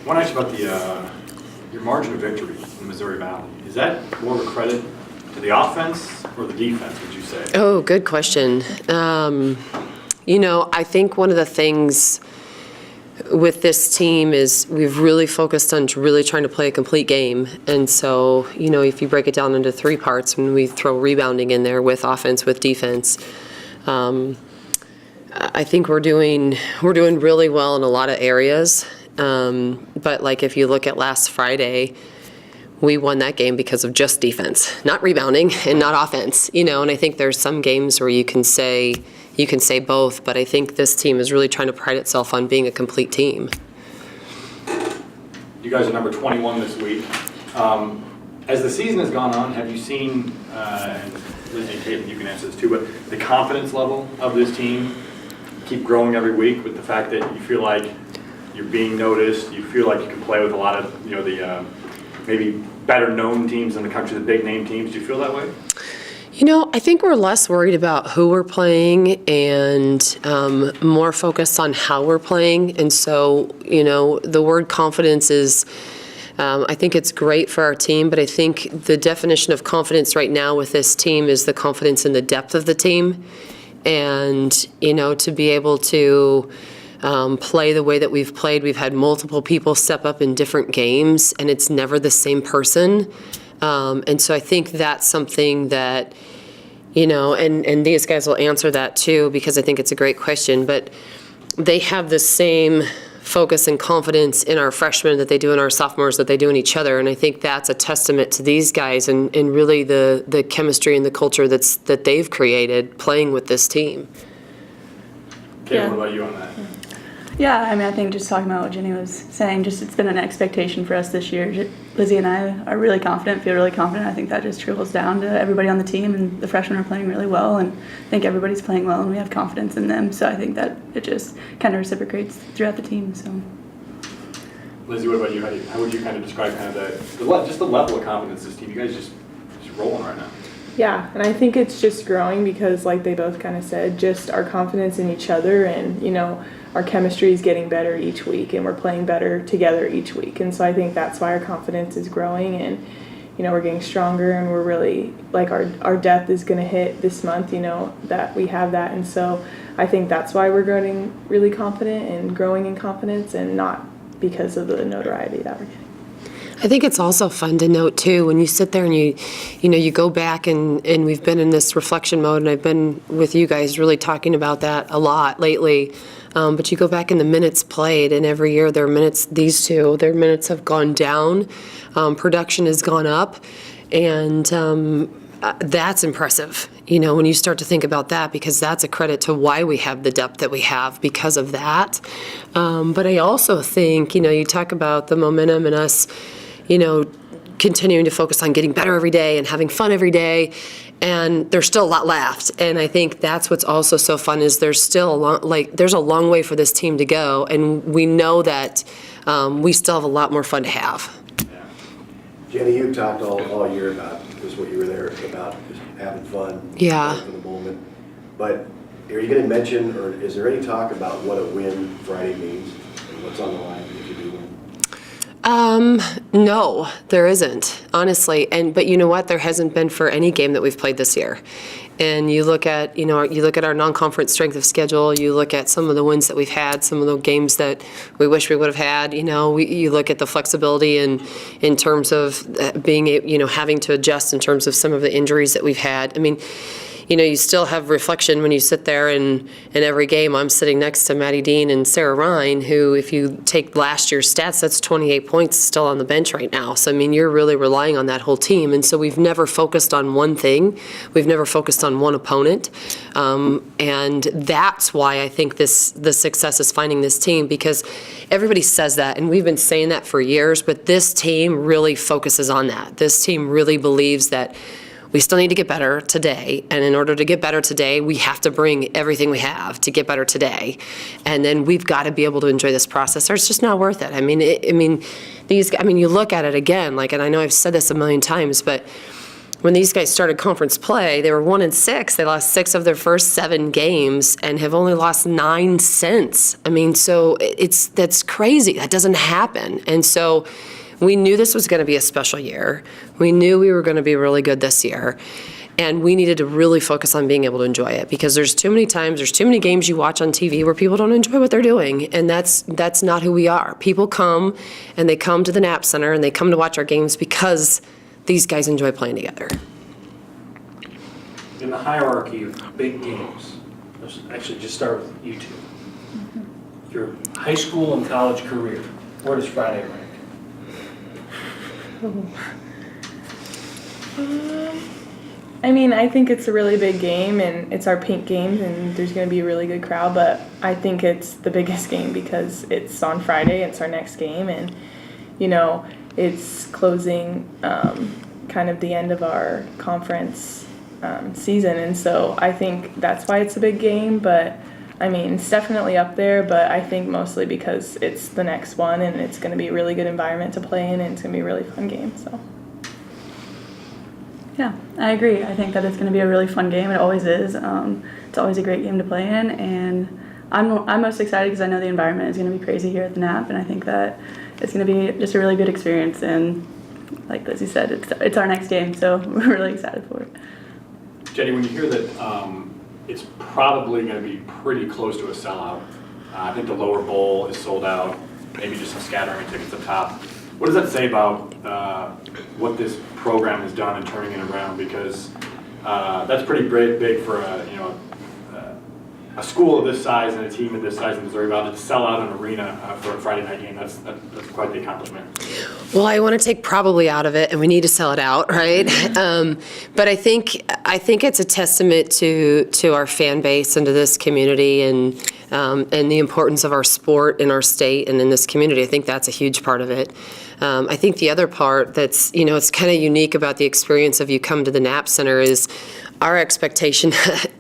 I want to ask you about your margin of victory in Missouri Valley. Is that more of a credit to the offense or the defense, would you say? Oh, good question. I think one of the things with this team is we've really focused on really trying to play a complete game. And so, if you break it down into three parts, when we throw rebounding in there with offense, with defense, I think we're doing really well in a lot of areas. But like if you look at last Friday, we won that game because of just defense, not rebounding and not offense. And I think there's some games where you can say both, but I think this team is really trying to pride itself on being a complete team. You guys are number 21 this week. As the season has gone on, have you seen, and Lindsay and Caitlin, you can answer this too, but the confidence level of this team keep growing every week with the fact that you feel like you're being noticed, you feel like you can play with a lot of, the maybe better known teams in the country, the big name teams. Do you feel that way? I think we're less worried about who we're playing and more focused on how we're playing. And so, the word confidence is, I think it's great for our team, but I think the definition of confidence right now with this team is the confidence in the depth of the team. And, to be able to play the way that we've played, we've had multiple people step up in different games, and it's never the same person. And so I think that's something that, and these guys will answer that too, because I think it's a great question, but they have the same focus and confidence in our freshmen that they do in our sophomores, that they do in each other. And I think that's a testament to these guys and really the chemistry and the culture that they've created playing with this team. Kate, what about you on that? Yeah, I think just talking about what Jenny was saying, just it's been an expectation for us this year. Lizzie and I are really confident, feel really confident. I think that just trickles down to everybody on the team, and the freshmen are playing really well, and I think everybody's playing well, and we have confidence in them. So I think that it just kind of reciprocates throughout the team. So, Lizzie, what about you? How would you kind of describe kind of the level of confidence this team? You guys just rolling right now. Yeah, and I think it's just growing because, like they both kind of said, just our confidence in each other and, our chemistry is getting better each week and we're playing better together each week. And so I think that's why our confidence is growing and, we're getting stronger and we're really, like our depth is going to hit this month, that we have that. And so I think that's why we're growing really confident and growing in confidence and not because of the notoriety that we're getting. I think it's also fun to note too when you sit there and you go back and we've been in this reflection mode, and I've been with you guys really talking about that a lot lately. But you go back in the minutes played, and every year their minutes have gone down. Production has gone up, and that's impressive. When you start to think about that, because that's a credit to why we have the depth that we have because of that. But I also think you talk about the momentum in us. Continuing to focus on getting better every day and having fun every day, and there's still a lot left. And I think that's what's also so fun is there's still there's a long way for this team to go, and we know that we still have a lot more fun to have. Yeah. Jenny, you've talked all year about this, what you were there about, just having fun. Yeah. For the moment. But are you going to mention, or is there any talk about what a win Friday means and what's on the line if you do win? No, there isn't, honestly. But you know what? There hasn't been for any game that we've played this year. And you look at, our non-conference strength of schedule, you look at some of the wins that we've had, some of the games that we wish we would have had, you look at the flexibility in terms of being, having to adjust in terms of some of the injuries that we've had. You still have reflection when you sit there and in every game I'm sitting next to Maddie Dean and Sarah Ryan, who if you take last year's stats, that's 28 points still on the bench right now. So, you're really relying on that whole team. And so we've never focused on one thing. We've never focused on one opponent. And that's why I think the success is finding this team, because everybody says that, and we've been saying that for years, but this team really focuses on that. This team really believes that we still need to get better today, and in order to get better today, we have to bring everything we have to get better today, and then we've got to be able to enjoy this process, or it's just not worth it. You look at it again, and I know I've said this a million times, but when these guys started conference play, they were 1-6. They lost 6 of their first 7 games and have only lost 9 since. I mean, so that's crazy. That doesn't happen. And so we knew this was going to be a special year. We knew we were going to be really good this year. And we needed to really focus on being able to enjoy it, because there's too many times, there's too many games you watch on TV where people don't enjoy what they're doing, and that's not who we are. People come, and they come to the Knapp Center, and they come to watch our games because these guys enjoy playing together. In the hierarchy of big games, let's actually just start with you two. Your high school and college career, where does Friday rank? I mean, I think it's a really big game, and it's our pink game, and there's going to be a really good crowd, but I think it's the biggest game because it's on Friday, it's our next game, and, you know, it's closing kind of the end of our conference season, and so I think that's why it's a big game, but, I mean, it's definitely up there, but I think mostly because it's the next one, and it's going to be a really good environment to play in, and it's going to be a really fun game, so. Yeah, I agree. I think that it's going to be a really fun game. It always is. It's always a great game to play in, and I'm most excited because I know the environment is going to be crazy here at the Knapp, and I think that it's going to be just a really good experience. And like Lizzie said, it's our next game, so we're really excited for it. Jenny, when you hear that it's probably going to be pretty close to a sellout, I think the lower bowl is sold out, maybe just some scattering tickets up top. What does that say about what this program has done in turning it around? Because that's pretty big for a school of this size and a team of this size in Missouri Valley to sell out an arena for a Friday night game. That's quite the accomplishment. Well, I want to take probably out of it, and we need to sell it out, right? But I think it's a testament to our fan base and to this community, and the importance of our sport in our state and in this community. I think that's a huge part of it. I think the other part that's, it's kind of unique about the experience of you come to the Knapp Center is our expectation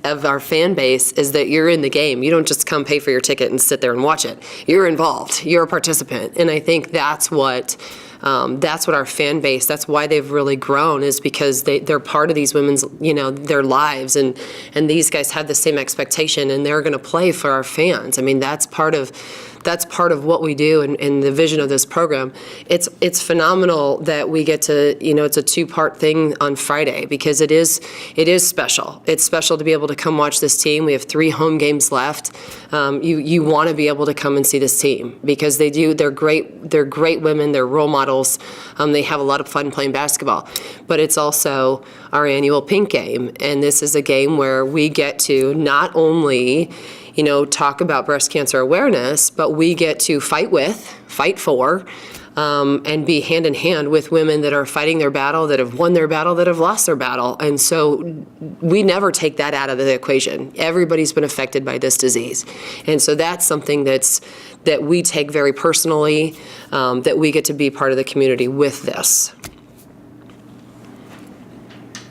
of our fan base is that you're in the game. You don't just come pay for your ticket and sit there and watch it. You're involved. You're a participant. And I think that's what our fan base, that's why they've really grown, is because they're part of these women's, their lives, and these guys have the same expectation, and they're going to play for our fans. I mean, that's part of what we do and the vision of this program. It's phenomenal that we get to, it's a 2-part thing on Friday, because it is special. It's special to be able to come watch this team. We have 3 home games left. You want to be able to come and see this team, because they're great women, they're role models. They have a lot of fun playing basketball. But it's also our annual pink game, and this is a game where we get to not only talk about breast cancer awareness, but we get to fight for, and be hand in hand with women that are fighting their battle, that have won their battle, that have lost their battle. And so we never take that out of the equation. Everybody's been affected by this disease. And so that's something that we take very personally, that we get to be part of the community with this.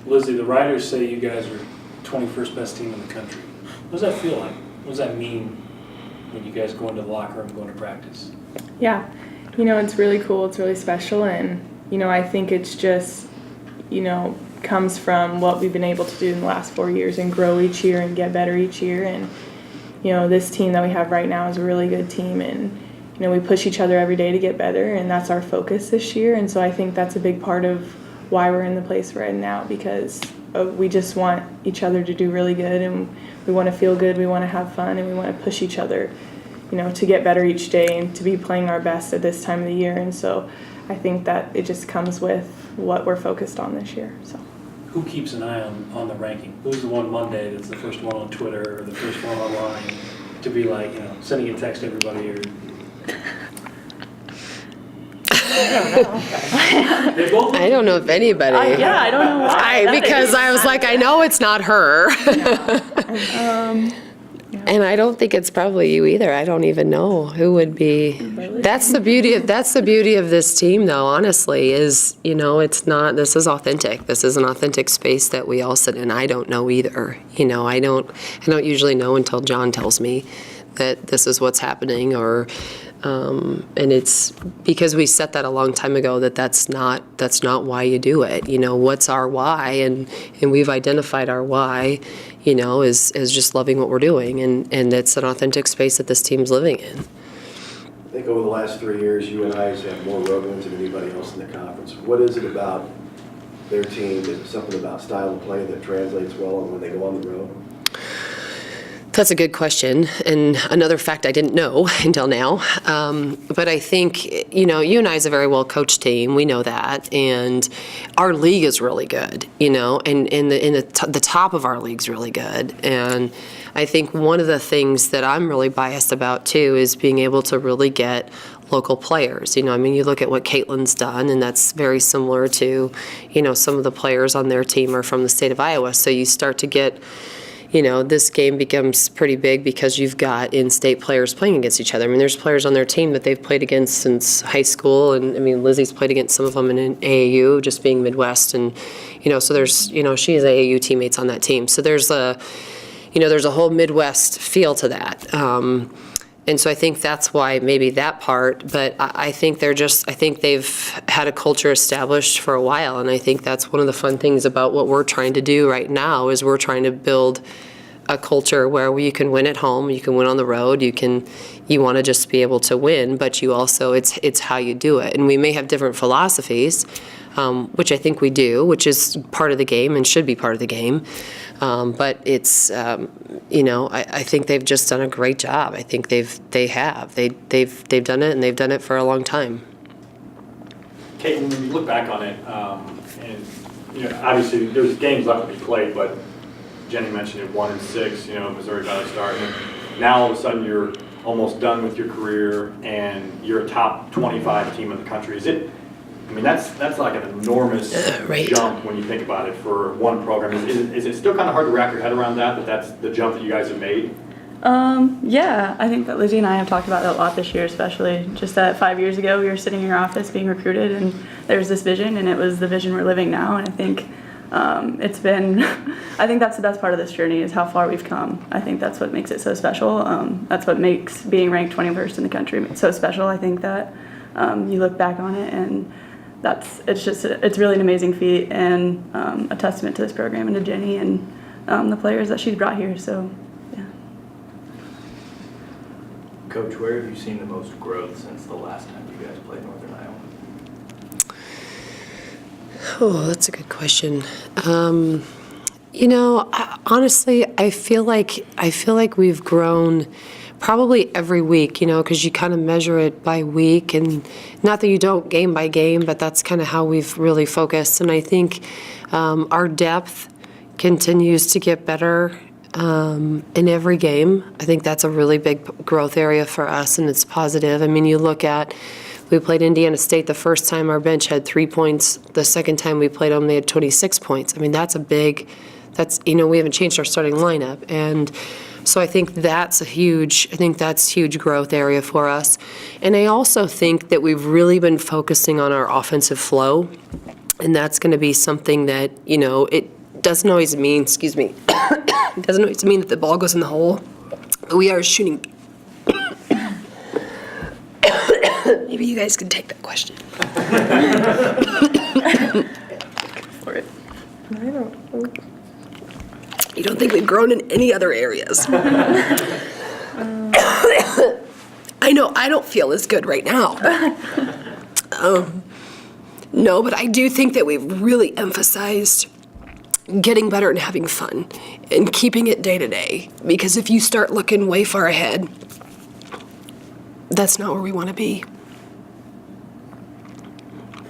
Lizzie, the writers say you guys are 21st best team in the country. What does that feel like? What does that mean when you guys go into the locker room and go to practice? Yeah, it's really cool, it's really special, and, I think it's just, comes from what we've been able to do in the last 4 years and grow each year and get better each year, and, this team that we have right now is a really good team, and, we push each other every day to get better, and that's our focus this year, and so I think that's a big part of why we're in the place we're in now, because we just want each other to do really good, and we want to feel good, we want to have fun, and we want to push each other, to get better each day and to be playing our best at this time of the year. And so I think that it just comes with what we're focused on this year. So Who keeps an eye on the ranking? Who's the one Monday that's the first one on Twitter or the first one online to be like, sending a text to everybody or... I don't know if anybody. I don't know why. Because I was like, I know it's not her. And I don't think it's probably you either. I don't even know who would be. That's the beauty of this team, though, honestly, is, it's not, this is authentic. This is an authentic space that we all sit in. I don't know either. I don't usually know until John tells me that this is what's happening, or And it's because we set that a long time ago that's not why you do it. You know, what's our why? And we've identified our why, you know, is just loving what we're doing. And it's an authentic space that this team's living in. I think over the last 3 years, you and I have more road wins than anybody else in the conference. What is it about their team? Is it something about style of play that translates well when they go on the road? That's a good question, and another fact I didn't know until now. But I think, you know, you and I is a very well-coached team. We know that, and our league is really good, you know, and the top of our league's really good. And I think one of the things that I'm really biased about, too, is being able to really get local players. You know, I mean, you look at what Caitlin's done, and that's very similar to, you know, some of the players on their team are from the state of Iowa. So you start to get, you know, this game becomes pretty big because you've got in-state players playing against each other. I mean, there's players on their team that they've played against since high school, and I mean, Lizzie's played against some of them in AAU, just being Midwest, and, you know, so there's, you know, she has AAU teammates on that team. So there's a, you know, there's a whole Midwest feel to that. And so I think that's why maybe that part, but I think they've had a culture established for a while, and I think that's one of the fun things about what we're trying to do right now is we're trying to build a culture where you can win at home, you can win on the road, you want to just be able to win, but you also, it's how you do it. And we may have different philosophies, which I think we do, which is part of the game and should be part of the game. But it's, you know, I think they've just done a great job. I think they've done it, and they've done it for a long time. Kate, when you look back on it, and you know, obviously there's games left to be played, but Jenny mentioned it, 1-6. You know, Missouri Valley start, and now all of a sudden you're almost done with your career, and you're a top 25 team in the country. Is it? I mean, that's like an enormous right. jump when you think about it for one program. Is it still kind of hard to wrap your head around that that's the jump that you guys have made? Yeah, I think that Lizzie and I have talked about that a lot this year, especially just that 5 years ago we were sitting in your office being recruited, and there's this vision, and it was the vision we're living now. And I think it's been, I think that's the best part of this journey is how far we've come. I think that's what makes it so special. That's what makes being ranked 21st in the country so special. I think that you look back on it, and it's really an amazing feat, and a testament to this program and to Jenny and the players that she's brought here. So, yeah. Coach, where have you seen the most growth since the last time you guys played Northern Iowa? Oh, that's a good question. You know, honestly, I feel like we've grown probably every week, you know, because you kind of measure it by week, and not that you don't game by game, but that's kind of how we've really focused. And I think our depth continues to get better in every game. I think that's a really big growth area for us, and it's positive. I mean, you look at, we played Indiana State the first time, our bench had 3 points. The second time we played them, they had 26 points. I mean, you know, we haven't changed our starting lineup. And so I think that's huge growth area for us. And I also think that we've really been focusing on our offensive flow, and that's going to be something that, you know, it doesn't always mean, it doesn't always mean that the ball goes in the hole, but we are shooting. Maybe you guys can take that question. For it. I don't know. You don't think we've grown in any other areas? I know I don't feel as good right now. No, but I do think that we've really emphasized getting better and having fun and keeping it day to day. Because if you start looking way far ahead, that's not where we want to be.